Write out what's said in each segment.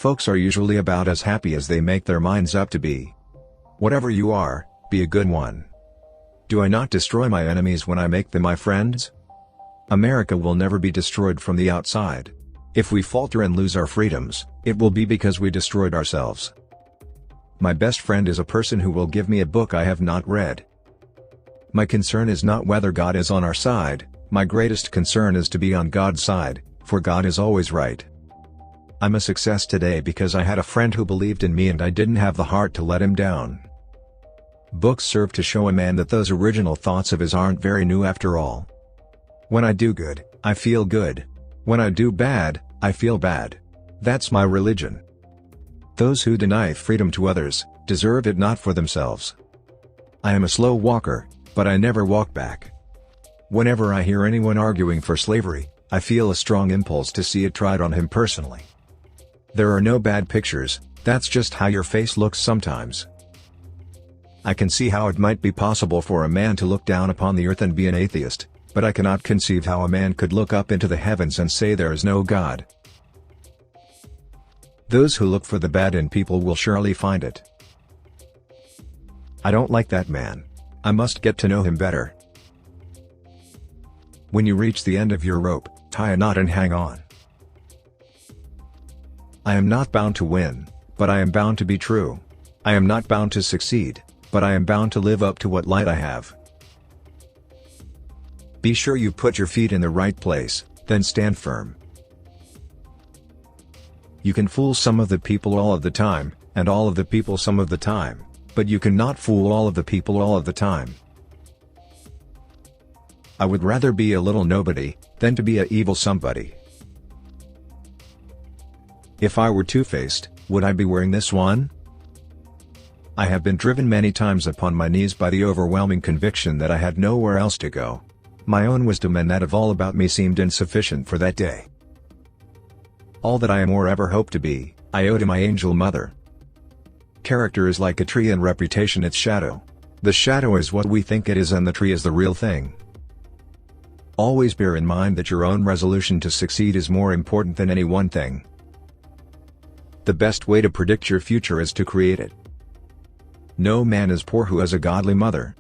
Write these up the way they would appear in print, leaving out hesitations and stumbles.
folks are usually about as happy as they make their minds up to be. Whatever you are, be a good one. Do I not destroy my enemies when I make them my friends? America will never be destroyed from the outside. If we falter and lose our freedoms, it will be because we destroyed ourselves. My best friend is a person who will give me a book I have not read. My concern is not whether God is on our side, my greatest concern is to be on God's side, for God is always right. I'm a success today because I had a friend who believed in me and I didn't have the heart to let him down. Books serve to show a man that those original thoughts of his aren't very new after all. When I do good, I feel good. When I do bad, I feel bad. That's my religion. Those who deny freedom to others, deserve it not for themselves. I am a slow walker, but I never walk back. Whenever I hear anyone arguing for slavery, I feel a strong impulse to see it tried on him personally. There are no bad pictures, that's just how your face looks sometimes. I can see how it might be possible for a man to look down upon the earth and be an atheist, but I cannot conceive how a man could look up into the heavens and say there is no God. Those who look for the bad in people will surely find it. I don't like that man. I must get to know him better. When you reach the end of your rope, tie a knot and hang on. I am not bound to win, but I am bound to be true. I am not bound to succeed, but I am bound to live up to what light I have. Be sure you put your feet in the right place, then stand firm. You can fool some of the people all of the time, and all of the people some of the time, but you cannot fool all of the people all of the time. I would rather be a little nobody, than to be a evil somebody. If I were two-faced, would I be wearing this one? I have been driven many times upon my knees by the overwhelming conviction that I had nowhere else to go. My own wisdom and that of all about me seemed insufficient for that day. All that I am or ever hope to be, I owe to my angel mother. Character is like a tree and reputation its shadow. The shadow is what we think it is and the tree is the real thing. Always bear in mind that your own resolution to succeed is more important than any one thing. The best way to predict your future is to create it. No man is poor who has a godly mother.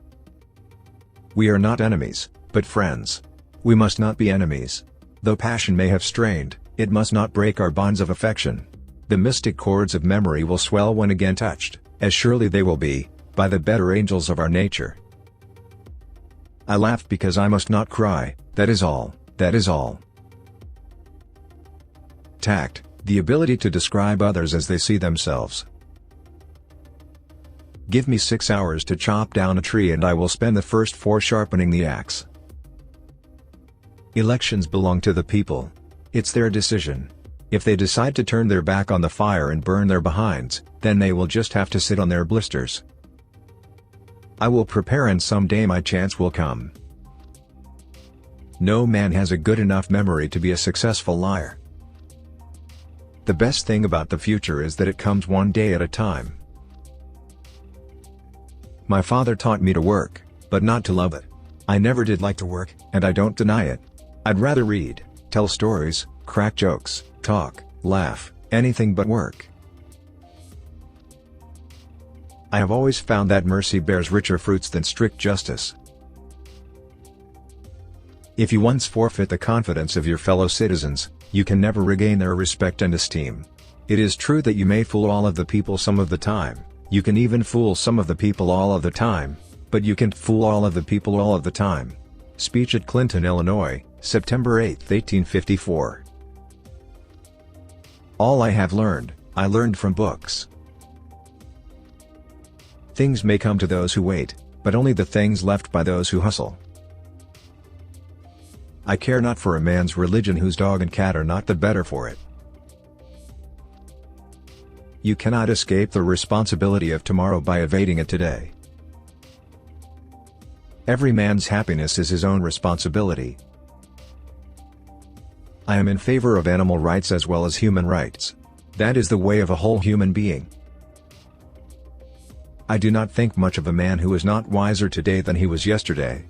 We are not enemies, but friends. We must not be enemies. Though passion may have strained, it must not break our bonds of affection. The mystic chords of memory will swell when again touched, as surely they will be, by the better angels of our nature. I laughed because I must not cry, that is all, that is all. Tact, the ability to describe others as they see themselves. Give me 6 hours to chop down a tree and I will spend the first 4 sharpening the axe. Elections belong to the people. It's their decision. If they decide to turn their back on the fire and burn their behinds, then they will just have to sit on their blisters. I will prepare and someday my chance will come. No man has a good enough memory to be a successful liar. The best thing about the future is that it comes one day at a time. My father taught me to work, but not to love it. I never did like to work, and I don't deny it. I'd rather read, tell stories, crack jokes, talk, laugh, anything but work. I have always found that mercy bears richer fruits than strict justice. If you once forfeit the confidence of your fellow citizens, you can never regain their respect and esteem. It is true that you may fool all of the people some of the time, you can even fool some of the people all of the time, but you can't fool all of the people all of the time. Speech at Clinton, Illinois, September 8, 1854. All I have learned, I learned from books. Things may come to those who wait, but only the things left by those who hustle. I care not for a man's religion whose dog and cat are not the better for it. You cannot escape the responsibility of tomorrow by evading it today. Every man's happiness is his own responsibility. I am in favor of animal rights as well as human rights. That is the way of a whole human being. I do not think much of a man who is not wiser today than he was yesterday.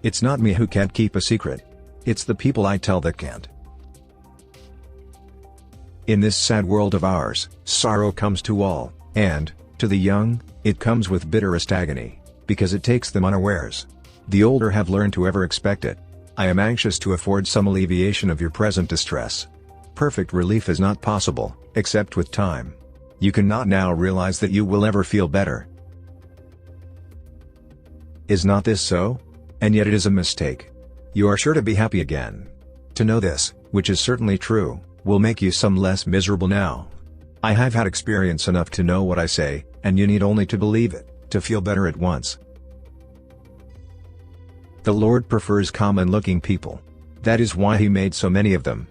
It's not me who can't keep a secret. It's the people I tell that can't. In this sad world of ours, sorrow comes to all, and, to the young, it comes with bitterest agony, because it takes them unawares. The older have learned to ever expect it. I am anxious to afford some alleviation of your present distress. Perfect relief is not possible, except with time. You cannot now realize that you will ever feel better. Is not this so? And yet it is a mistake. You are sure to be happy again. To know this, which is certainly true, will make you some less miserable now. I have had experience enough to know what I say, and you need only to believe it, to feel better at once. The Lord prefers common-looking people. That is why He made so many of them.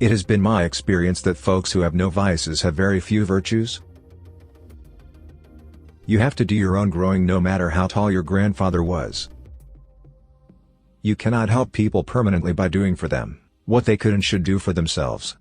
It has been my experience that folks who have no vices have very few virtues. You have to do your own growing no matter how tall your grandfather was. You cannot help people permanently by doing for them what they could and should do for themselves.